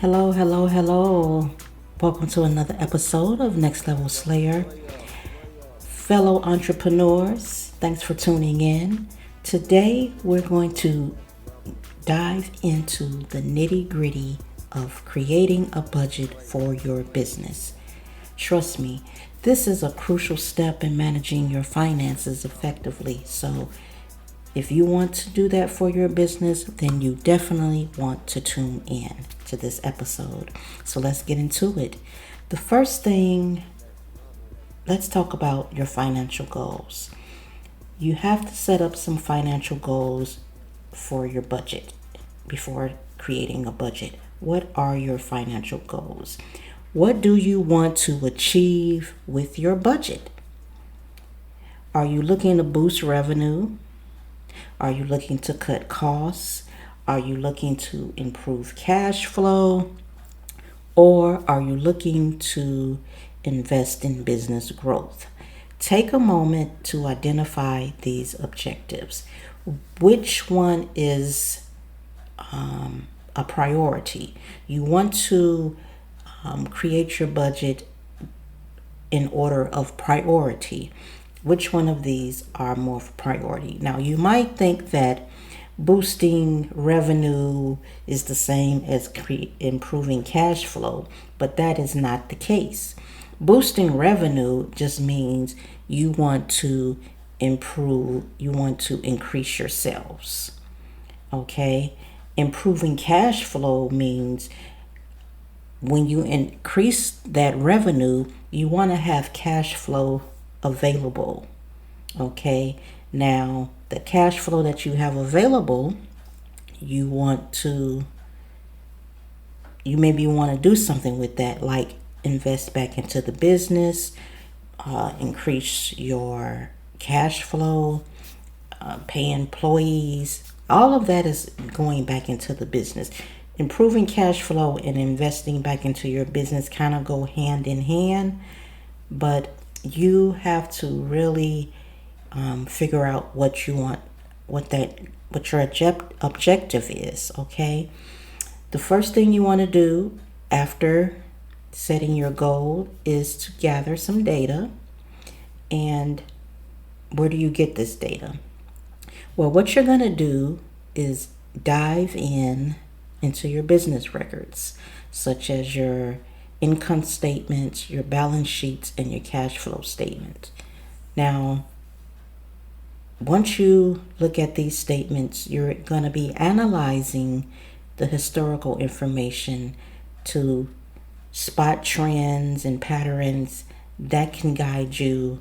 Hello, hello, hello. Welcome to another episode of Next Level Slayer. Fellow entrepreneurs, thanks for tuning in. Today, we're going to dive into the nitty gritty of creating a budget for your business. Trust me, this is a crucial step in managing your finances effectively. So, if you want to do that for your business, then you definitely want to tune in to this episode. So let's get into it. The first thing, let's talk about your financial goals. You have to set up some financial goals for your budget before creating a budget. What are your financial goals? What do you want to achieve with your budget? Are you looking to boost revenue? Are you looking to cut costs? Are you looking to improve cash flow? Or are you looking to invest in business growth? Take a moment to identify these objectives. Which one is a priority? You want to create your budget in order of priority. Which one of these are more of a priority? Now, you might think that boosting revenue is the same as improving cash flow, but that is not the case. Boosting revenue just means you want to increase your sales. Okay? Improving cash flow means when you increase that revenue, you want to have cash flow available. Okay, now the cash flow that you have available, you maybe want to do something with that, like invest back into the business, increase your cash flow, pay employees. All of that is going back into the business. Improving cash flow and investing back into your business kind of go hand in hand, but you have to really figure out what you want, what your objective is. Okay, the first thing you want to do after setting your goal is to gather some data. And where do you get this data? Well, what you're going to do is dive into your business records, such as your income statements, your balance sheets, and your cash flow statement. Now, once you look at these statements, you're going to be analyzing the historical information to spot trends and patterns that can guide you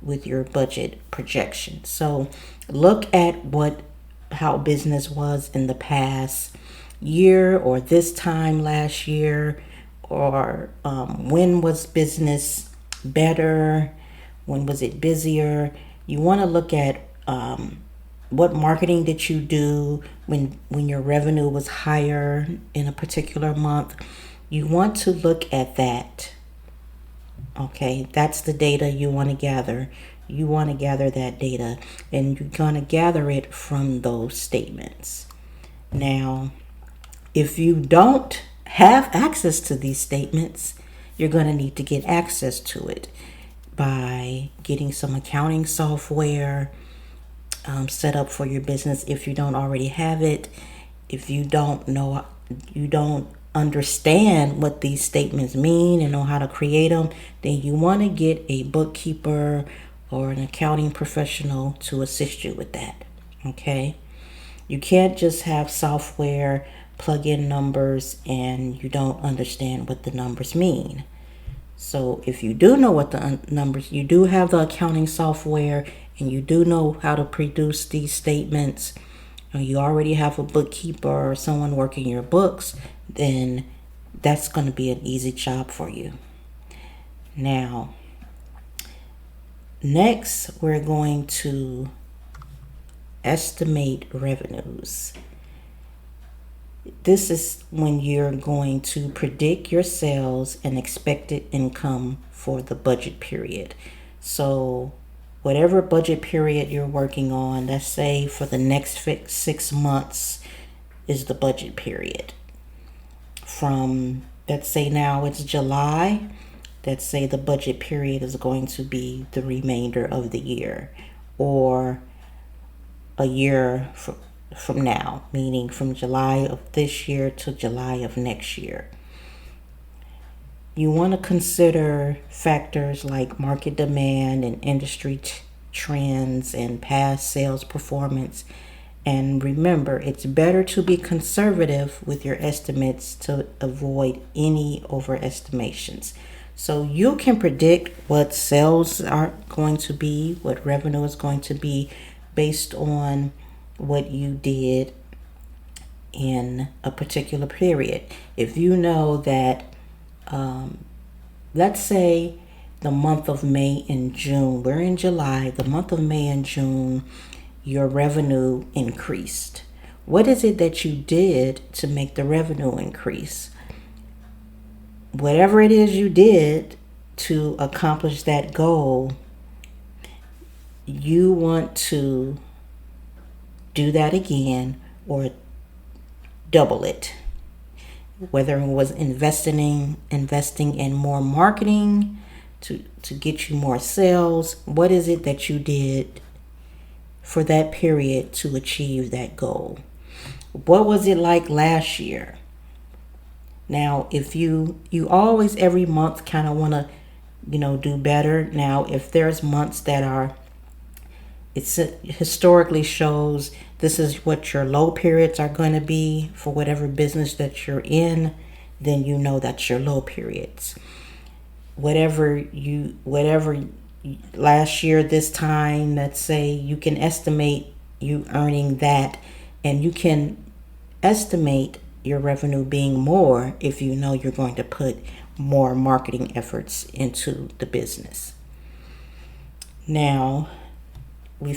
with your budget projection. So look at how business was in the past year or this time last year, or when was business better, when was it busier. You want to look at what marketing did you do when your revenue was higher in a particular month. You want to look at that. Okay, that's the data you want to gather. You want to gather that data, and you're going to gather it from those statements. Now, if you don't have access to these statements, you're going to need to get access to it by getting some accounting software set up for your business if you don't already have it. If you don't understand what these statements mean and know how to create them, then you want to get a bookkeeper or an accounting professional to assist you with that. Okay? You can't just have software, plug in numbers, and you don't understand what the numbers mean. So if you do know what the numbers, you do have the accounting software, and you do know how to produce these statements, and you already have a bookkeeper or someone working your books, then that's going to be an easy job for you. Now, next, we're going to estimate revenues. This is when you're going to predict your sales and expected income for the budget period. So whatever budget period you're working on, let's say for the next 6 months is the budget period. from, let's say now it's July, let's say the budget period is going to be the remainder of the year, or a year from now, meaning from July of this year to July of next year. You want to consider factors like market demand and industry trends and past sales performance. And remember, it's better to be conservative with your estimates to avoid any overestimations. So you can predict what sales are going to be, what revenue is going to be based on what you did in a particular period. If you know that, let's say the month of May and June, we're in July, the month of May and June, your revenue increased. What is it that you did to make the revenue increase? Whatever it is you did to accomplish that goal, you want to do that again or double it. Whether it was investing in more marketing to get you more sales, what is it that you did for that period to achieve that goal? What was it like last year? Now, if you always every month kind of want to, do better. Now, if there's months that are, it's historically shows this is what your low periods are going to be for whatever business that you're in, then you know that's your low periods. Whatever last year this time, let's say you can estimate you earning that, and you can estimate your revenue being more if you know you're going to put more marketing efforts into the business. Now, we're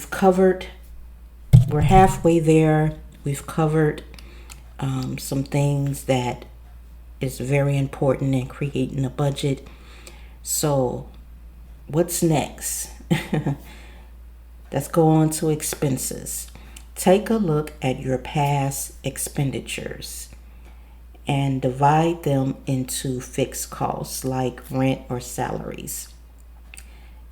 halfway there. We've covered some things that is very important in creating a budget. So what's next? Let's go on to expenses. Take a look at your past expenditures and divide them into fixed costs like rent or salaries,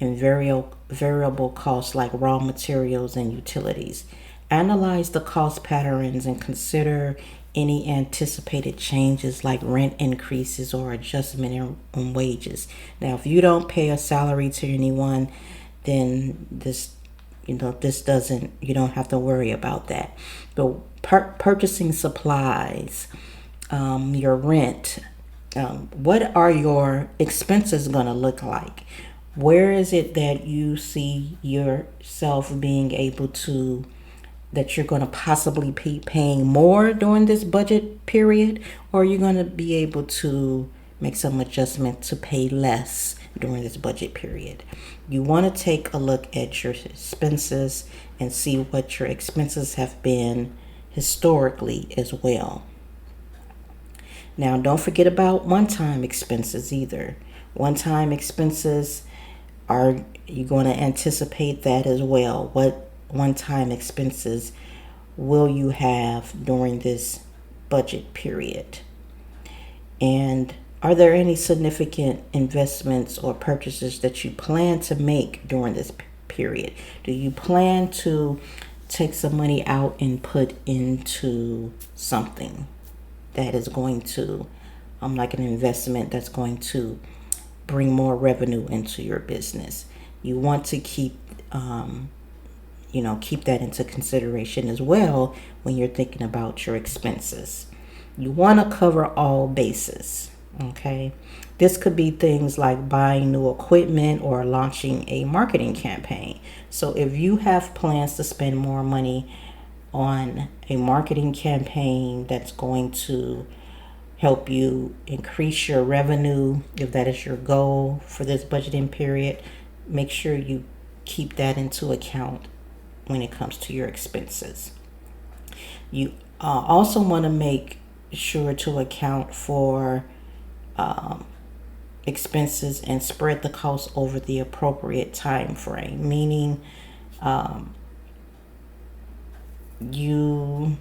and variable costs like raw materials and utilities. Analyze the cost patterns and consider any anticipated changes like rent increases or adjustment in wages. Now, if you don't pay a salary to anyone, then you don't have to worry about that. But purchasing supplies, your rent, what are your expenses going to look like? Where is it that you see yourself being able to, that you're going to possibly be paying more during this budget period, or are you going to be able to make some adjustment to pay less during this budget period? You want to take a look at your expenses and see what your expenses have been historically as well. Now, don't forget about one-time expenses either. One-time expenses, are you going to anticipate that as well? What one-time expenses will you have during this budget period? And are there any significant investments or purchases that you plan to make during this period? Do you plan to take some money out and put into something that is going to, like an investment that's going to bring more revenue into your business? You want to keep that into consideration as well when you're thinking about your expenses. You want to cover all bases, okay? This could be things like buying new equipment or launching a marketing campaign. So if you have plans to spend more money on a marketing campaign that's going to help you increase your revenue, if that is your goal for this budgeting period, make sure you keep that into account when it comes to your expenses. You also want to make sure to account for expenses and spread the cost over the appropriate time frame, meaning you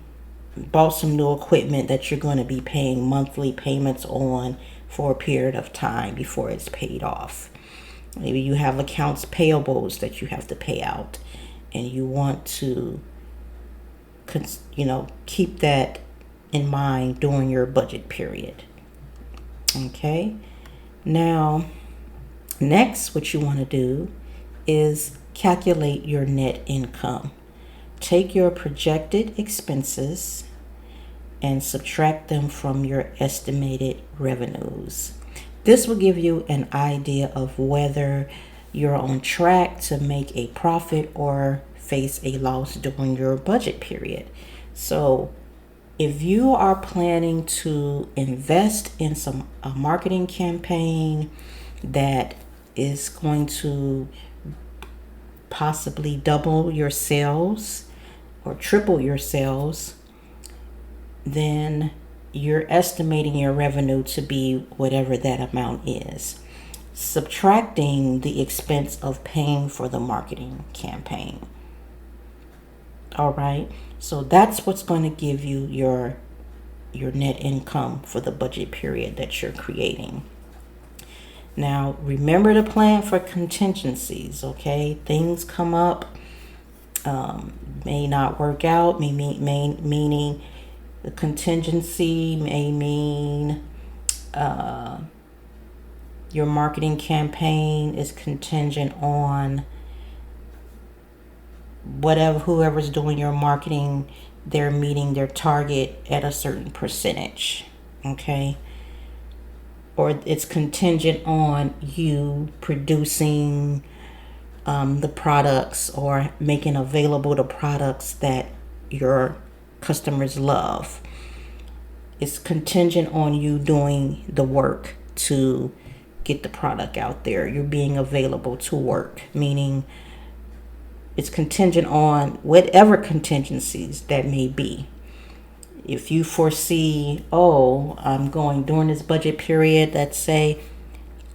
bought some new equipment that you're going to be paying monthly payments on for a period of time before it's paid off. Maybe you have accounts payables that you have to pay out, and you want to, keep that in mind during your budget period. Okay. Now, next, what you want to do is calculate your net income. Take your projected expenses and subtract them from your estimated revenues. This will give you an idea of whether you're on track to make a profit or face a loss during your budget period. So, if you are planning to invest in a marketing campaign that is going to possibly double your sales or triple your sales, then you're estimating your revenue to be whatever that amount is, subtracting the expense of paying for the marketing campaign. All right, so that's what's going to give you your net income for the budget period that you're creating. Now, remember to plan for contingencies, okay? Things come up, may not work out, meaning the contingency may mean your marketing campaign is contingent on whoever's doing your marketing, they're meeting their target at a certain percentage, okay? Or it's contingent on you producing the products or making available the products that your customers love. It's contingent on you doing the work to get the product out there. You're being available to work, meaning it's contingent on whatever contingencies that may be. If you foresee, I'm going during this budget period, let's say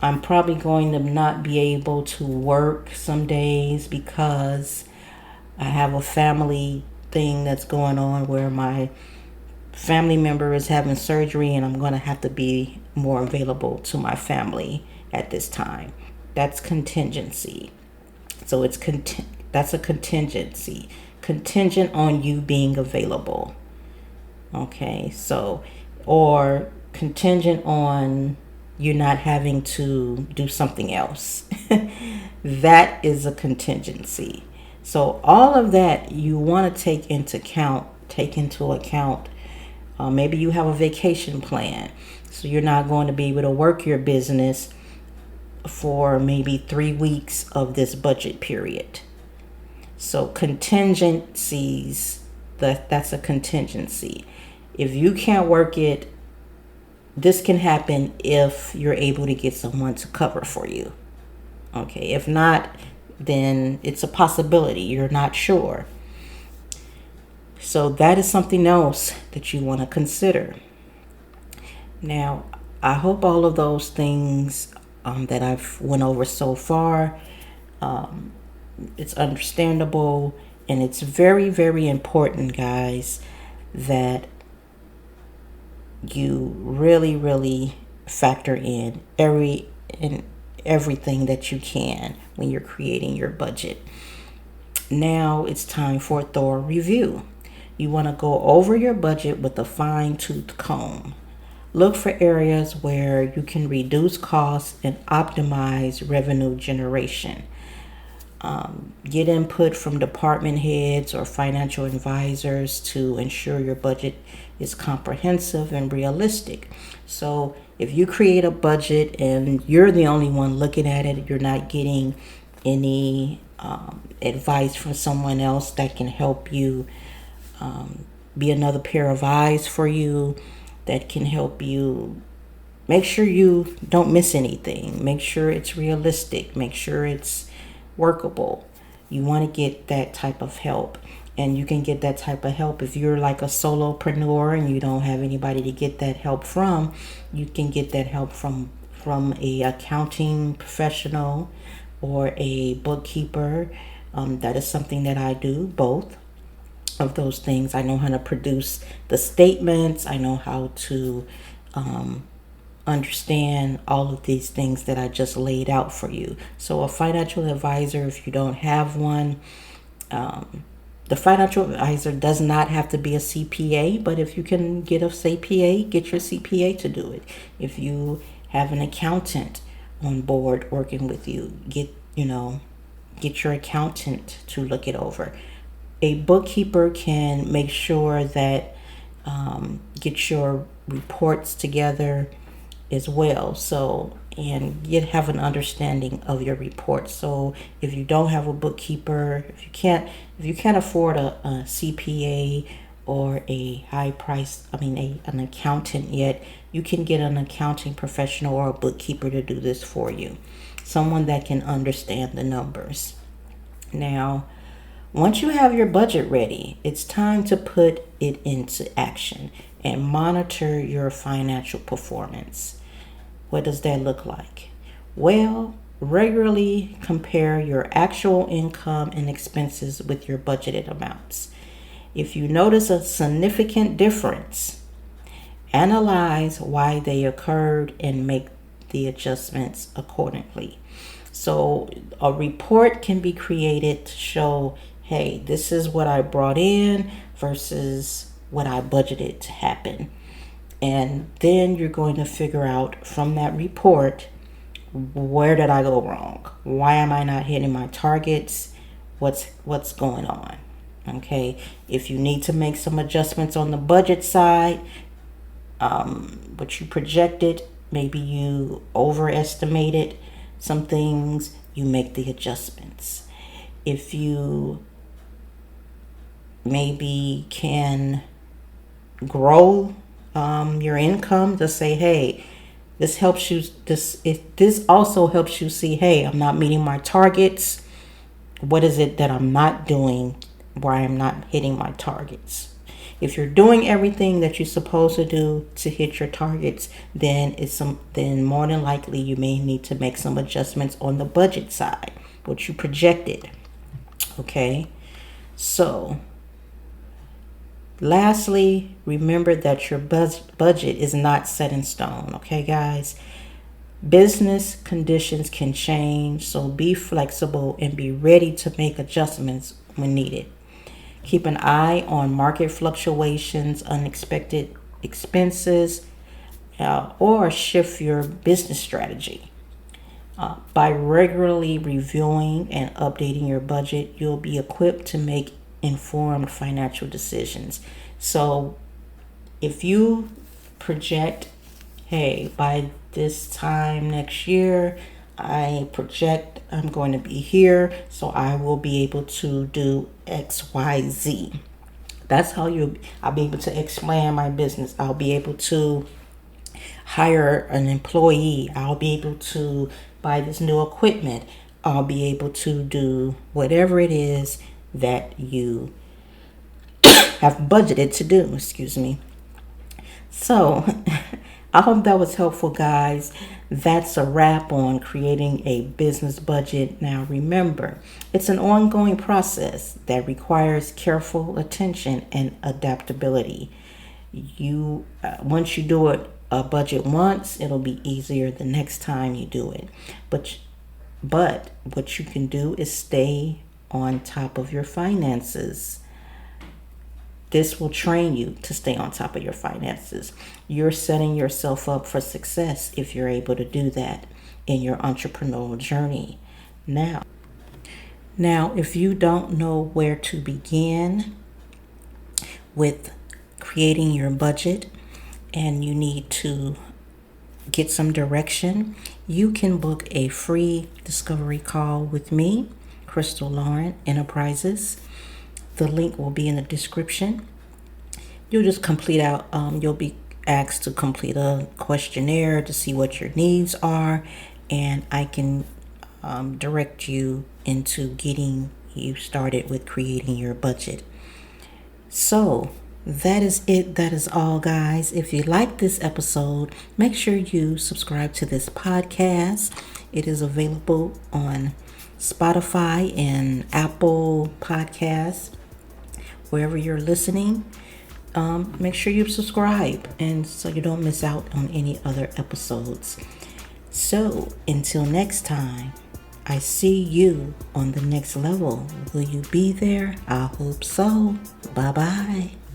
I'm probably going to not be able to work some days because I have a family thing that's going on where my family member is having surgery and I'm going to have to be more available to my family at this time. That's contingency. So that's a contingency, contingent on you being available. Okay, so, or contingent on you not having to do something else. That is a contingency. So all of that you want to take into account. Maybe you have a vacation plan, so you're not going to be able to work your business for maybe 3 weeks of this budget period. So contingencies, that's a contingency. If you can't work it, this can happen if you're able to get someone to cover for you. Okay, if not, then it's a possibility. You're not sure. So that is something else that you want to consider. Now, I hope all of those things that I've went over so far, it's understandable, and it's very, very important, guys, that you really, really factor in everything that you can when you're creating your budget. Now it's time for a thorough review. You want to go over your budget with a fine-tooth comb. Look for areas where you can reduce costs and optimize revenue generation. Get input from department heads or financial advisors to ensure your budget is comprehensive and realistic. So if you create a budget and you're the only one looking at it, you're not getting any advice from someone else that can help you be another pair of eyes for you, that can help you make sure you don't miss anything. Make sure it's realistic. Make sure it's workable. You want to get that type of help. And you can get that type of help if you're like a solopreneur and you don't have anybody to get that help from. You can get that help from a accounting professional or a bookkeeper. That is something that I do, both. of those things. I know how to produce the statements. I know how to understand all of these things that I just laid out for you. So a financial advisor, if you don't have one, the financial advisor does not have to be a CPA, but if you can get a CPA, get your CPA to do it. If you have an accountant on board working with you, get your accountant to look it over. A bookkeeper can make sure that get your reports together as well. So, and you have an understanding of your reports. So if you don't have a bookkeeper, if you can't afford a CPA or a an accountant yet, you can get an accounting professional or a bookkeeper to do this for you. Someone that can understand the numbers. Now, once you have your budget ready, it's time to put it into action and monitor your financial performance. What does that look like? Well, regularly compare your actual income and expenses with your budgeted amounts. If you notice a significant difference, analyze why they occurred and make the adjustments accordingly. So a report can be created to show, hey, this is what I brought in versus what I budgeted to happen. And then you're going to figure out from that report, where did I go wrong? Why am I not hitting my targets? What's going on? Okay, if you need to make some adjustments on the budget side, what you projected, maybe you overestimated some things, you make the adjustments. If you maybe can grow your income to say, hey, this helps you. This also helps you see, hey, I'm not meeting my targets. What is it that I'm not doing where I'm not hitting my targets? If you're doing everything that you're supposed to do to hit your targets, then then more than likely you may need to make some adjustments on the budget side, what you projected. Okay, so lastly, remember that your budget is not set in stone. Okay, guys, business conditions can change, so be flexible and be ready to make adjustments when needed. Keep an eye on market fluctuations, unexpected expenses, or shift your business strategy. By regularly reviewing and updating your budget, you'll be equipped to make informed financial decisions. So if you project, hey, by this time next year, I project I'm going to be here, so I will be able to do XYZ. That's how I'll be able to expand my business. I'll be able to hire an employee. I'll be able to buy this new equipment. I'll be able to do whatever it is that you have budgeted to do. Excuse me. So I hope that was helpful, guys. That's a wrap on creating a business budget. Now remember, it's an ongoing process that requires careful attention and adaptability. Once you do it a budget once, it'll be easier the next time you do it. But what you can do is stay on top of your finances. This will train you to stay on top of your finances. You're setting yourself up for success if you're able to do that in your entrepreneurial journey. Now, if you don't know where to begin with creating your budget and you need to get some direction, you can book a free discovery call with me, Crystal Lauren Enterprises. The link will be in the description. You'll just you'll be asked to complete a questionnaire to see what your needs are, and I can direct you into getting you started with creating your budget. So that is it. That is all, guys. If you like this episode, make sure you subscribe to this podcast. It is available on Spotify and Apple Podcasts. wherever you're listening. Make sure you subscribe and so you don't miss out on any other episodes. So until next time, I see you on the next level. Will you be there? I hope so. Bye bye.